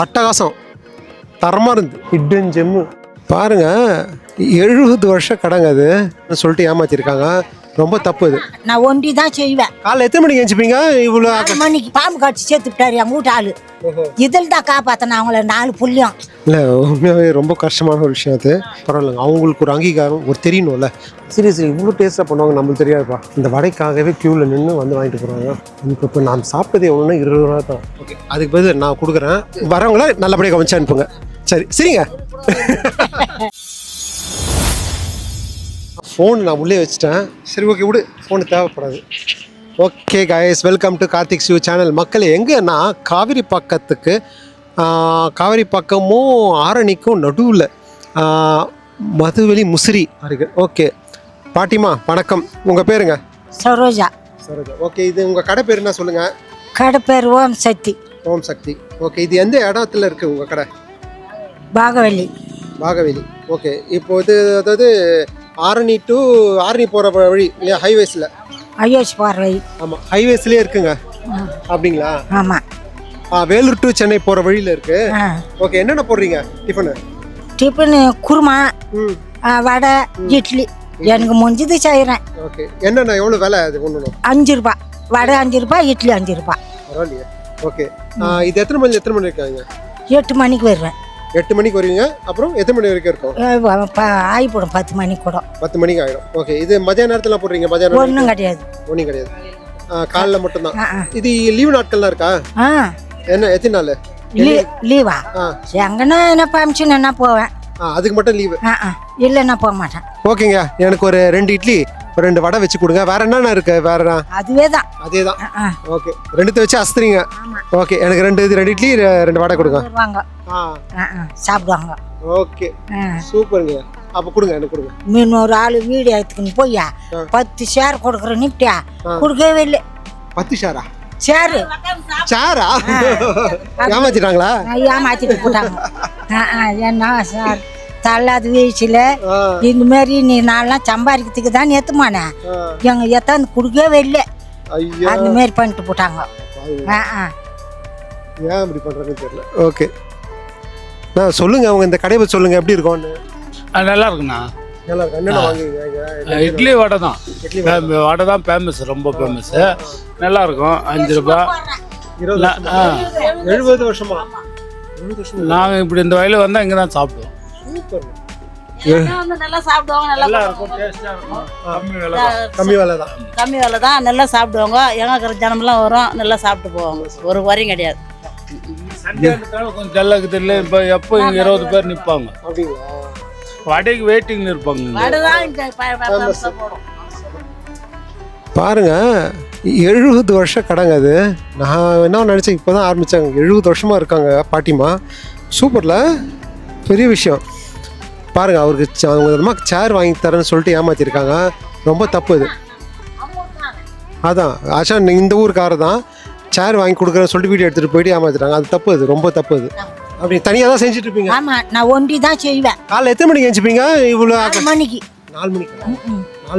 அட்டகாசம் தரமாக இருந்து ஹிடன் ஜெம்மு பாருங்க. 70 வருஷம் கடைங்க அது சொல்லிட்டு ஏமாத்திருக்காங்க. ரொம்ப தப்பு இது. நான் ஒண்டி தான் செய்வேன். காலைல எத்தனை மணிக்கு எழுந்திருப்பீங்க? இவ்வளோ 6 மணிக்கு பாம்பு கடிச்சு சேர்த்து விட்டாரு எங்கள் வீட்டு ஆளு. இதில் தான் காப்பாற்றின அவங்கள 4 புள்ளியும். இல்லை உண்மையாகவே ரொம்ப கஷ்டமான ஒரு விஷயம் அது. பரவாயில்லைங்க, அவங்களுக்கு ஒரு அங்கீகாரம் ஒரு தெரியணும்ல. சீரியஸ்லி இவ்வளோ டேஸ்ட்டாக பண்ணுவாங்க நம்மளுக்கு தெரியாதுப்பா. இந்த வடைக்காகவே க்யூவில் நின்று வந்து வாங்கிட்டு போகிறாங்க. இப்போ நான் சாப்பிட்டது எவ்வளோன்னா 20 ரூபா தான். ஓகே, அதுக்கு பதில் நான் கொடுக்குறேன். வரவங்கள நல்லபடியாக கவனிச்சு அனுப்புங்க. சரிங்க. ஃபோன் நான் உள்ளே வச்சுட்டேன். சரி ஓகே விடு, ஃபோனு தேவைப்படாது. Okay guys, welcome to Karthik Shiv channel. மக்கள் எங்கன்னா காவிரி பக்கத்துக்கு காவிரி பக்கமும் ஆரணிக்கும் நடுவில் மதுவெளி முசிறி அருகே. ஓகே பாட்டிமா வணக்கம், உங்கள் பேருங்க? சரோஜா. ஓகே, இது உங்கள் கடை பேர் என்ன சொல்லுங்கள்? கடை பேர் ஓம் சக்தி. ஓம் சக்தி. ஓகே, இது எந்த இடத்துல இருக்குது உங்கள் கடை? பாகவலி. ஓகே, இப்போ இது அதாவது ஆரணி போகிற வழி இல்லையா? ஹைவேஸில். ஐயோஸ் போகிற வழி. ஆமாம், ஹைவேஸ்லேயே இருக்குங்க. அப்படிங்களா? ஆமாம். வேலூர் டு சென்னை போகிற வழியில் இருக்கு. ஓகே, என்னென்ன போடுறீங்க டிஃபனு? குருமா, வடை, இட்லி. எனக்கு முடிஞ்சது செய்கிறேன். ஓகே, என்னென்ன எவ்வளோ விலை அது ஒன்று? 5 ரூபா வடை, 5 ரூபா இட்லி, 5 ரூபா. பரவாயில்லையே. ஓகே, இது எத்தனை மணி இருக்காங்க? 8 மணிக்கு வருவேன். 8 மணிக்கு வருவீங்க, அப்புறம் எத்தனை மணி வரைக்கும் இருக்கும்? ஆகிப்படும் 10 மணிக்கு கூட. 10 மணிக்கு ஆகிடும். ஓகே, இது மதியான நேரத்தில் போடுறீங்க? மதியானம் ஒன்றும் கிடையாது. காலைல மட்டும்தான். இது லீவு நாட்கள்லாம் இருக்கா? என்ன எத்தனை நாள் லீவா? எங்கன்னா என்ன ஃபங்க்ஷன் என்ன போவேன், அதுக்கு மட்டும் லீவு. இல்லைன்னா போக மாட்டேன். ஓகேங்க, எனக்கு ஒரு 2 இட்லி, ஒரு 2 வடை வச்சு கொடுங்க. வேற என்னென்ன இருக்கு? வேற அதே தான். ஓகே, 2 வச்சு அஸ்திரிங்க. ஓகே, எனக்கு 2 இட்லி 2 வடை கொடுங்க. சாப்பிடுவாங்க. ஓகே சூப்பருங்க. அப்போ கொடுங்க, எனக்கு கொடுங்க. இன்னொரு ஆள் வீடு எடுத்துக்கின்னு போய் 10 ஷேர் கொடுக்குறேன். நிப்டியா கொடுக்கவே இல்லை. 10 ஷேரா? சேரா ஏமாத்திட்டாங்களா? ஏமாத்திட்டு போட்டாங்க. என்ன சார் தள்ளாத வயசுல இந்த மாதிரி நீ நான்லாம் சம்பாதிக்கிறதுக்கு தான் எத்துமானே எங்க எத்தாந்து கொடுக்கவே இல்லை. அந்த மாதிரி பண்ணிட்டு போட்டாங்க. ஏன் இப்படி பண்றாங்கன்னு தெரியல. ஓகே, சொல்லுங்க, அவங்க இந்த கடையை சொல்லுங்க எப்படி இருக்கும்னு. நல்லா இருக்குண்ணா. நல்லா இருக்கு. என்னென்ன வாங்குவீங்க? இட்லி வடை தான். வடை தான் ஃபேமஸ், ரொம்ப ஃபேமஸ். நல்லா இருக்கும். 5 ரூபா. 70 வருஷமா? நாங்கள் இப்படி இந்த வயலில் வந்தால் இங்கே தான் சாப்பிடுவோம். நல்லா சாப்பிடுவாங்க. நல்லா இருக்கும், டேஸ்டாக இருக்கும். கம்மி விலை தான். நல்லா சாப்பிடுவாங்க. எங்க ஜனமெல்லாம் வரும், நல்லா சாப்பிட்டு போவாங்க. ஒரு குறையும் கிடையாது. சண்டே கொஞ்சம் டல்லாக்கு தெரியல. இப்போ எப்போ இங்கே 20 பேர் நிற்பாங்க. வடைக்கு வெயிட்டிங் இருப்பாங்க. பாருங்க, 70 வருஷம் கடைங்க அது. நான் என்ன நினச்சேன், இப்போ தான் ஆரம்பித்தாங்க. 70 வருஷமாக இருக்காங்க பாட்டிமா. சூப்பரில், பெரிய விஷயம். பாருங்கள், அவருக்கு அவங்க சேர் வாங்கி தரேன்னு சொல்லிட்டு ஏமாற்றிருக்காங்க. ரொம்ப தப்பு இது. அதான் ஆஷா இந்த ஊருக்காரர் தான் சேர் வாங்கி கொடுக்குறேன்னு சொல்லிட்டு வீடியோ எடுத்துகிட்டு போயிட்டு ஏமாற்றிட்டாங்க. அது தப்பு, இது ரொம்ப தப்பு. இது அப்படி தனியாக தான் செஞ்சுட்டு இருப்பீங்க? ஆமாம், நான் ஒண்டி தான் செய்வேன். காலைல எத்தனை மணிக்கு எழுந்திருப்பீங்க? இவ்வளோ 4 மணிக்கு. 4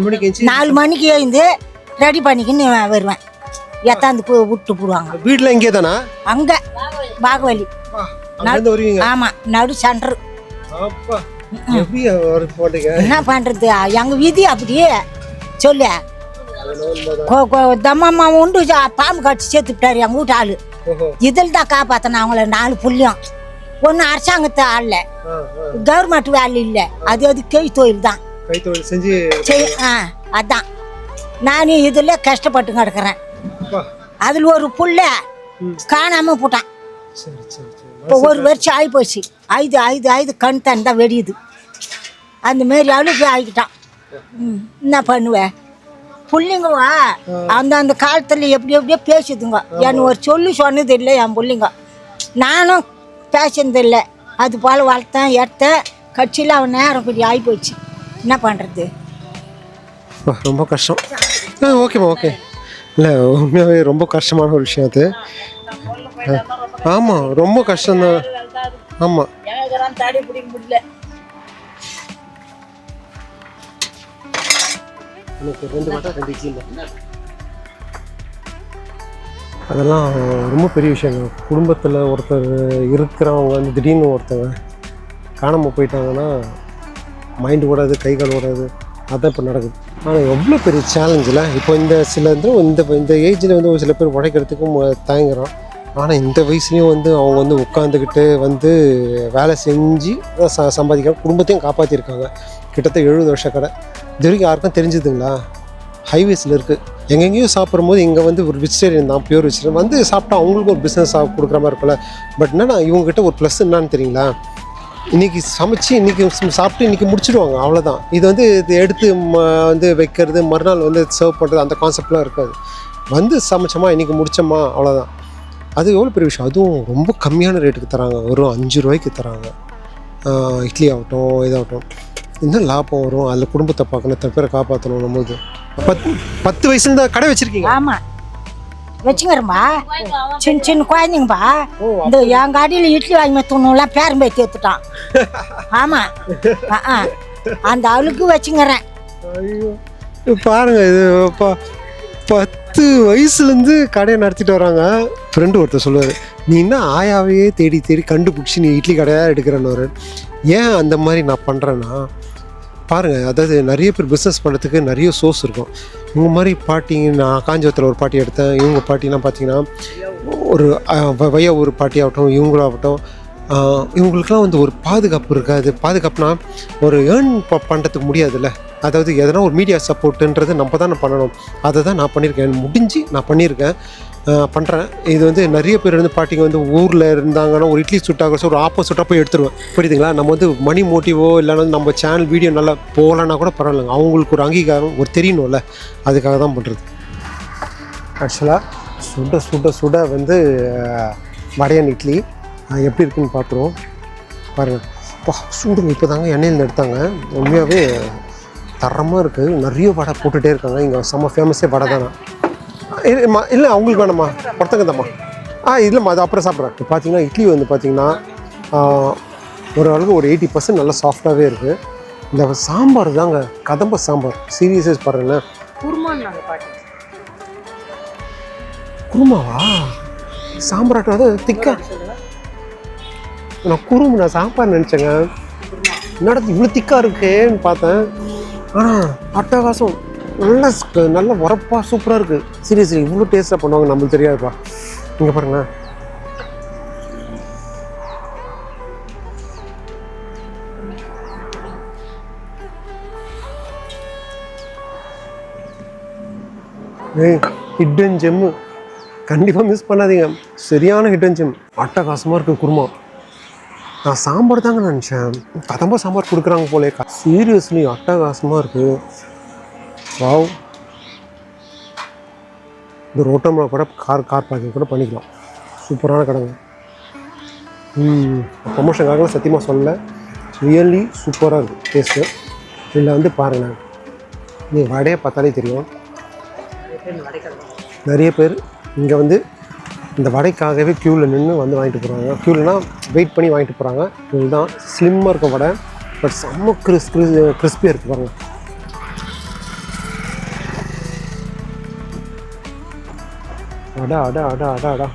மணிக்கு 4 மணிக்கு எழுந்து ரெடி பண்ணிக்கின்னு வருவேன். எத்தாந்து விட்டு போடுவாங்க. வீட்டில் இங்கே தானா? அங்கே பாகவலி. வருவீங்க? ஆமாம், நடு சென்டர். என்ன பண்றது, எங்க விதி அப்படியே சொல்லு. தம்மா உண்டு பாம்பு கடிச்சு சேர்த்து விட்டாரு எங்க வீட்டு ஆளு. இதில் தான் காப்பாத்தின அவங்கள 4 புள்ளியும். ஒண்ணு அரசாங்கத்து ஆள்ல, கவர்மெண்ட் வேலை இல்லை. அது கை தொழில் தான். அதான் நானும் இதுல கஷ்டப்பட்டு கிடக்குறேன். அதுல ஒரு புள்ள காணாம போட்டான். இப்போ 1 வருஷம் ஆகி போச்சு. 5 கண் தன் தான் வெடியுது. அந்த மாரி அழுப்பு ஆகிக்கிட்டான். என்ன பண்ணுவேன்? பிள்ளைங்கவா அந்த காலத்தில் எப்படியோ பேசுதுங்க. எனக்கு ஒரு சொன்னது இல்லை என் பிள்ளைங்க. நானும் பேசுனதில்லை. அது போல் வளர்த்தேன் எடுத்தேன். கட்சியில் அவன் நேரம் இப்படி ஆகி போச்சு. என்ன பண்ணுறது? ரொம்ப கஷ்டம். ஓகேம்மா, ஓகே. இல்லை உண்மையாகவே ரொம்ப கஷ்டமான ஒரு விஷயம் அது. ஆமாம், ரொம்ப கஷ்டம்தான். ஆமாம், தடி பிடிக்க முடியல. எனக்கு 2 வடை 2 இட்லி. அதெல்லாம் ரொம்ப பெரிய விஷயங்க. குடும்பத்தில் ஒருத்தர் இருக்கிறவங்க வந்து திடீர்னு ஒருத்தங்க காணாமல் போயிட்டாங்கன்னா மைண்டு ஓடாது, கை கால் ஓடாது. அதுதான் இப்போ நடக்குது. ஆனால் எவ்வளோ பெரிய சேலஞ்சில் இப்போ இந்த சில இந்த ஏஜில் வந்து ஒரு சில பேர் உழைக்கிறதுக்கும் தயங்குறான். ஆனால் இந்த வயசுலேயும் வந்து அவங்க வந்து உட்காந்துக்கிட்டு வந்து வேலை செஞ்சு சம்பாதிக்கிறாங்க, குடும்பத்தையும் காப்பாற்றிருக்காங்க. கிட்டத்தட்ட 70 வருஷ கடை. இது வரைக்கும் யாருக்கும் தெரிஞ்சுதுங்களா? ஹைவேஸில் இருக்குது. எங்கெங்கேயும் சாப்பிடும்போது இங்கே வந்து ஒரு வெஜிடேரியன் தான், பியூர் வெஜிடேரியன் வந்து சாப்பிட்டா அவங்களுக்கும் ஒரு பிஸ்னஸ் கொடுக்குற மாதிரி இருக்கும்ல. பட் என்னன்னா இவங்ககிட்ட ஒரு ப்ளஸ் என்னான்னு தெரியுங்களா? இன்றைக்கி சமைச்சு இன்றைக்கி சாப்பிட்டு இன்றைக்கி முடிச்சிடுவாங்க, அவ்வளோதான். இது வந்து இது எடுத்து வந்து வைக்கிறது, மறுநாள் வந்து சர்வ் பண்ணுறது, அந்த கான்செப்ட்லாம் இருக்காது. வந்து சமைச்சோமா இன்றைக்கி முடித்தோமா, அவ்வளோதான். அது எவ்வளோ பெரிய விஷயம். அதுவும் ரொம்ப கம்மியான ரேட்டுக்கு தராங்க, வெறும் 5 ரூபாய்க்கு தராங்க. இட்லி ஆகட்டும், இதாகட்டும். இன்னும் லாபம் வரும். அதில் குடும்பத்தை பார்க்கணும், எத்தனை பேரை காப்பாற்றணும். நம்மளுக்கு 10 வயசுல கடை வச்சுருக்கீங்க? ஆமாம், வச்சுக்கிறேன்பா. சின்ன சின்ன குழந்தைங்கப்பா. இந்த எங்கள் அடியில் இட்லி வாங்கி தூணுலாம் பேரம் பேத்தி எடுத்துட்டான். ஆமாம், அந்த அழுக்கு வச்சுக்கிறேன். ஐயோ பாருங்க, இது 10 வயசுலேருந்து கடையை நடத்திட்டு வராங்க. ஃப்ரெண்டு ஒருத்தர் சொல்லுவார், நீ என்ன ஆயாவையே தேடி தேடி கண்டுபிடிச்சி நீ இட்லி கடையாக எடுக்கிறன்னு. ஏன் அந்த மாதிரி நான் பண்ணுறேன்னா பாருங்கள், அதாவது நிறைய பேர் பிஸ்னஸ் பண்ணுறதுக்கு நிறைய சோர்ஸ் இருக்கும். இவங்க மாதிரி பாட்டி, நான் காஞ்சிபுரத்தில் ஒரு பாட்டி எடுத்தேன். இவங்க பாட்டிலாம் பார்த்தீங்கன்னா ஒரு ஒரு பாட்டி ஆகட்டும், இவங்களாகட்டும், இவங்களுக்குலாம் வந்து ஒரு பாதுகாப்பு இருக்காது. பாதுகாப்புனா ஒரு ஏர்ன் பண்ணுறதுக்கு முடியாதுல்ல. அதாவது எதனா ஒரு மீடியா சப்போர்ட்டுன்றது நம்ம தான் பண்ணணும். அதை தான் நான் பண்ணியிருக்கேன், முடிஞ்சு நான் பண்ணியிருக்கேன், பண்ணுறேன். இது வந்து நிறைய பேர் வந்து பாட்டிங்க வந்து ஊரில் இருந்தாங்கன்னா ஒரு இட்லி சுட்டாக ஒரு ஆப்போசிட்டாக போய் எடுத்துருவேன். புரியுதுங்களா? நம்ம வந்து மணி மோட்டிவோ இல்லைன்னா நம்ம சேனல் வீடியோ நல்லா போகலன்னா கூட பரவாயில்லைங்க, அவங்களுக்கு ஒரு அங்கீகாரம் ஒரு தெரியணும்ல, அதுக்காக தான் பண்ணுறது. ஆக்சுவலாக சுட சுட சுட வந்து வடையன் இட்லி எப்படி இருக்குன்னு பார்க்குறோம். பாருங்கள், சூடுங்க. இப்போ தாங்க எண்ணெயில் எடுத்தாங்க. உண்மையாகவே தரமாக இருக்குது. நிறைய வடை போட்டுகிட்டே இருக்காங்க. இங்கே செம்ம ஃபேமஸே வடை தானே. இல்லை அவங்களுக்கு வேணாம்மா, ஒருத்தங்க தாம்மா. இல்லைம்மா, அது அப்புறம் சாப்பிட்றேன். இப்போ பார்த்தீங்கன்னா இட்லி வந்து பார்த்தீங்கன்னா ஓரளவுக்கு ஒரு 80% நல்லா சாஃப்டாகவே இருக்குது. இந்த சாம்பார் தாங்க, கதம்ப சாம்பார். சீரியஸாக பாருங்களேன். குருமாவா? சாம்பாராட்டம் திக்கா? நான் சாம்பார் நினச்சேங்க. என்னடா இவ்வளோ திக்காக இருக்கேன்னு பார்த்தேன். ஆனால் அட்டகாசம், நல்ல உரப்பாக சூப்பராக இருக்குது. சீரியஸ்லி இவ்வளோ டேஸ்ட்டாக பண்ணுவாங்க நம்மளுக்கு தெரியாதுப்பா. இங்கே பாருங்களேன். ஹிட்டன் ஜெம்மு, கண்டிப்பாக மிஸ் பண்ணாதீங்க. சரியான ஹிட்டன் ஜெம், அட்டகாசமாக இருக்குது குருமா. நான் சாம்பார் தாங்க நினச்சேன், கதம்ப சாம்பார் கொடுக்குறாங்க போலே. சீரியஸ்லி அட்டகாசமாக இருக்குது. வாவ். இந்த ரோட்டமில் கூட கார் பார்க்கிங் கூட பண்ணிக்கலாம். சூப்பரான கடைங்க. ப்ரொமோஷனுக்காக சத்தியமாக சொல்லலை, ரியல்லி சூப்பராக இருக்குது டேஸ்ட்டு. இதில் வந்து பாருங்கள், நீ வடையை பார்த்தாலே தெரியும். நிறைய பேர் இங்கே வந்து இந்த வடைக்காகவே க்யூவில் நின்று வந்து வாங்கிட்டு போகிறாங்க. க்யூவில்னா வெயிட் பண்ணி வாங்கிட்டு போகிறாங்க. இதுதான் ஸ்லிம்மாக இருக்கும் வடை, பட் செம்ம கிறிஸ்பியாக இருக்குது பாருங்கள். அடா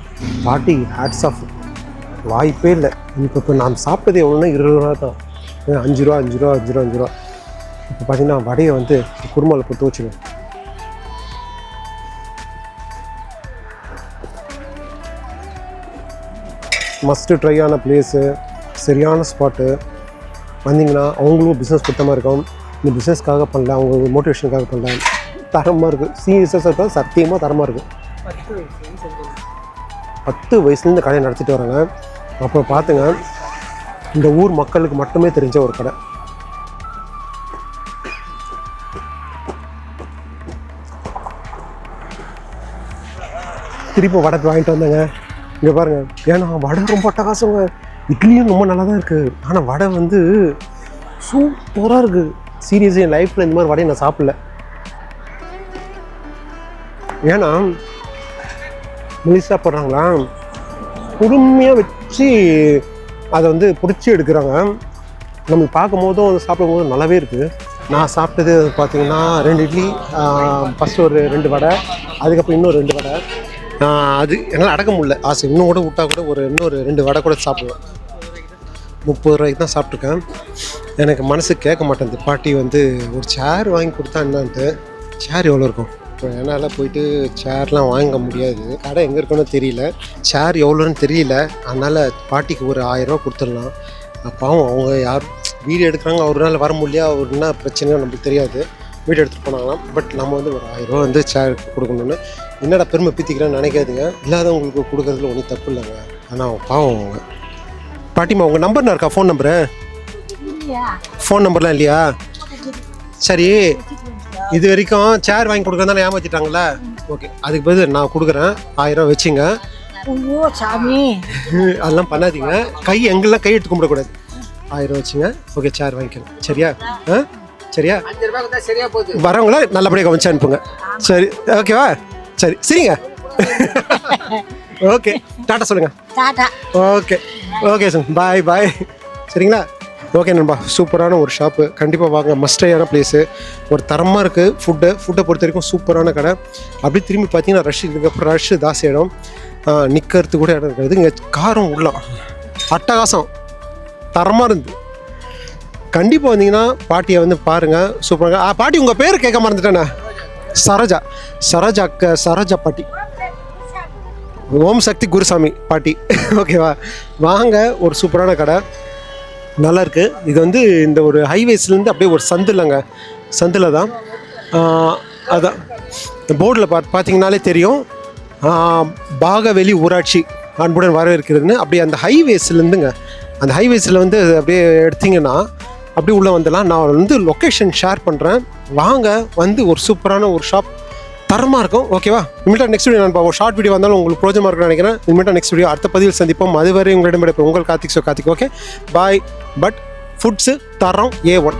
பாட்டி ஹேட்ஸ் ஆஃப், வாய்ப்பே இல்லை. இப்போ நான் சாப்பிட்டது எவ்வளோன்னா 20 ரூபா தான். 5 ரூபா. இப்போ பார்த்தீங்கன்னா வடையை வந்து குருமாவில் போட்டு வச்சுக்கேன். மஸ்ட்டு ட்ரையான பிளேஸு, சரியான ஸ்பாட்டு. வந்தீங்கன்னா அவங்களும் பிஸ்னஸ் கொடுத்தமாக இருக்கும். இந்த பிஸ்னஸ்க்காக பண்ணல, அவங்க மோட்டிவேஷனுக்காக பண்ணல. தரமாக இருக்குது. சீரியஸாக இருக்கா, சத்தியமாக தரமாக இருக்குது. 10 வயசுலேருந்து கடையை நடத்திட்டு வராங்க. அப்போ பார்த்துங்க, இந்த ஊர் மக்களுக்கு மட்டுமே தெரிஞ்ச ஒரு கடை. திருப்பி வடை வாங்கிட்டு வந்தாங்க. இங்கே பாருங்கள், ஏன்னா வடை ரொம்ப அட்டகாசங்க. இட்லியும் ரொம்ப நல்லா தான் இருக்குது, ஆனால் வடை வந்து சூப்பராக இருக்குது. சீரியஸாக என் லைஃப்பில் இந்த மாதிரி வடையை நான் சாப்பிடல. ஏன்னா மெலிசா போடுறாங்களா, பொறுமையாக வச்சு அதை வந்து பிடிச்சி எடுக்கிறாங்க. நம்மளுக்கு பார்க்கும் போதும் அதை சாப்பிடும் போதும் நல்லாவே இருக்குது. நான் சாப்பிட்டது பார்த்திங்கன்னா 2 இட்லி, ஃபஸ்ட்டு ஒரு 2 வடை, அதுக்கப்புறம் இன்னும் 2 வடை. அது என்னால் அடக்க முடியல ஆசை. இன்னும் கூட விட்டா கூட இன்னொரு 2 வடை கூட சாப்பிடுவேன். 30 ரூபாய்க்கு தான் சாப்பிட்ருக்கேன். எனக்கு மனசு கேட்க மாட்டேங்குது. பாட்டி வந்து ஒரு சேர் வாங்கி கொடுத்தா என்னான்ட்டு. சேர் எவ்வளோ இருக்கும்? இப்போ என்னால் போயிட்டு சேர்லாம் வாங்க முடியாது. கடை எங்கே இருக்குன்னு தெரியல, சேர் எவ்வளோன்னு தெரியல. அதனால் பாட்டிக்கு ஒரு 1000 ரூபா கொடுத்துடலாம். பாவம் அவங்க யார் வீடியோ எடுக்கிறாங்க, அவரால் வர முடியல, அவர் என்ன பிரச்சனையோ நம்மளுக்கு தெரியாது. வீடியோ எடுத்துகிட்டு போனாங்களாம். பட் நம்ம வந்து ஒரு 1000 ரூபா வந்து சேர் கொடுக்கணுன்னு என்னடா பெருமை பீத்திக்கிறேன்னு நினைக்காதுங்க. இல்லாதவங்களுக்கு கொடுக்குறதுல ஒன்றும் தப்பு இல்லைங்க. ஆனால் பாவம் அவங்க பாட்டிமா. உங்கள் நம்பர்னா இருக்கா? Phone number? ஃபோன் நம்பர்லாம் இல்லையா? சரி, இது வரைக்கும் சேர் வாங்கி கொடுக்குறதான ஏமாற்றிட்டாங்களே. ஓகே, அதுக்கு பதில் நான் கொடுக்குறேன். 1000 ரூபா வச்சுங்க. ஐயோ சாமி, அதெல்லாம் பண்ணாதீங்க. எங்கெல்லாம் கை எடுத்து கும்பிடக்கூடாது. 1000 ரூபா வச்சுங்க. ஓகே, சேர் வாங்கிக்கணும். சரியா? சரியா? 5 ரூபாய்க்கு தான் சரியா போகுது. வரவங்கள நல்லபடியாக கவனிச்சு அனுப்புங்க. சரி, ஓகேவா? சரி, சரிங்க. ஓகே, டாட்டா சொல்லுங்க. டாட்டா. ஓகே ஓகே சார், பாய் பாய். சரிங்களா? ஓகே நண்பா, சூப்பரான ஒரு ஷாப்பு. கண்டிப்பாக வாங்க. மஸ்டையான பிளேஸு. ஒரு தரமாக இருக்குது. ஃபுட்டை பொறுத்த வரைக்கும் சூப்பரான கடை. அப்படியே திரும்பி பார்த்தீங்கன்னா ரஷ் இதுக்கப்புறம் ரஷ்ஷு தாசி இடம். நிற்கிறதுக்கு கூட இடம் இருக்காது. இங்கே காரம் உள்ளம் அட்டகாசம் தரமாக இருந்து. கண்டிப்பாக வந்தீங்கன்னா பாட்டியை வந்து பாருங்கள். சூப்பராக. பாட்டி உங்கள் பேர் கேட்க மறந்துட்டேண்ணே. சரோஜா பாட்டி. ஓம் சக்தி குருசாமி பாட்டி. ஓகேவா? வாங்க. ஒரு சூப்பரான கடை, நல்லாயிருக்கு. இது வந்து இந்த ஒரு ஹைவேஸ்லேருந்து அப்படியே ஒரு சந்தில் தான். அதான் போர்டில் பார்த்தீங்கன்னாலே தெரியும், பாகவெளி ஊராட்சி அன்புடன் வரவேற்கிறதுன்னு. அப்படியே அந்த ஹைவேஸ்லேருந்துங்க, அந்த ஹைவேஸில் வந்து அப்படியே எடுத்திங்கன்னா அப்படியே உள்ளே வந்துடலாம். நான் வந்து லொக்கேஷன் ஷேர் பண்ணுறேன். வாங்க, வந்து ஒரு சூப்பரான ஒரு ஷாப், தரமாக இருக்கும். ஓகேவா? இனிமேட்டா நெக்ஸ்ட் வீடியோ நான் ஒரு ஷார்ட் வீடியோ வந்தாலும் உங்களுக்கு பிரோஜனமாக இருக்குன்னு நினைக்கிறேன். இனிமேட்டா நெக்ஸ்ட் வீடியோ அடுத்த பதிவில் சந்திப்போம். அதுவரை உங்களிடம் உங்கள் Karthik. Okay, bye. But foods தரம் A1.